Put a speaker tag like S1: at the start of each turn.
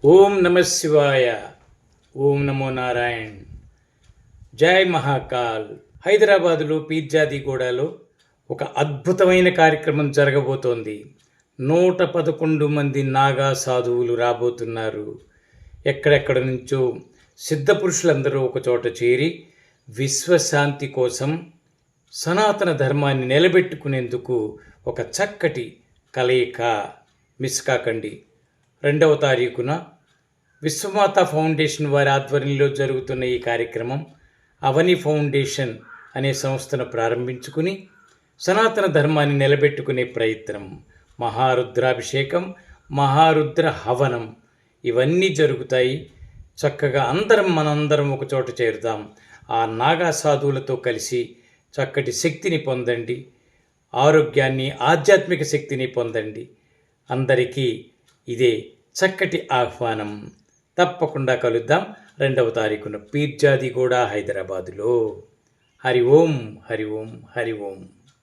S1: ఓం నమ శివాయ. ఓం నమో నారాయణ్. జై మహాకాల్. హైదరాబాదులో పీర్జాదిగూడలో ఒక అద్భుతమైన కార్యక్రమం జరగబోతోంది. 111 మంది నాగా సాధువులు రాబోతున్నారు. ఎక్కడెక్కడ నుంచో సిద్ధపురుషులందరూ ఒకచోట చేరి విశ్వశాంతి కోసం, సనాతన ధర్మాన్ని నిలబెట్టుకునేందుకు ఒక చక్కటి కలయిక. మిస్ కాకండి. 2వ తారీఖున విశ్వమాత ఫౌండేషన్ వారి ఆధ్వర్యంలో జరుగుతున్న ఈ కార్యక్రమం అవని ఫౌండేషన్ అనే సంస్థను ప్రారంభించుకుని సనాతన ధర్మాన్ని నిలబెట్టుకునే ప్రయత్నం. మహారుద్రాభిషేకం, మహారుద్ర హవనం ఇవన్నీ జరుగుతాయి. చక్కగా మనందరం ఒక చోట చేరుదాం. ఆ నాగా సాధువులతో కలిసి చక్కటి శక్తిని పొందండి, ఆరోగ్యాన్ని, ఆధ్యాత్మిక శక్తిని పొందండి. అందరికీ ఇదే చక్కటి ఆహ్వానం. తప్పకుండా కలుద్దాం 2వ తారీఖున పీర్జాదిగూడ, హైదరాబాదులో. హరి ఓం, హరి ఓం, హరి ఓం.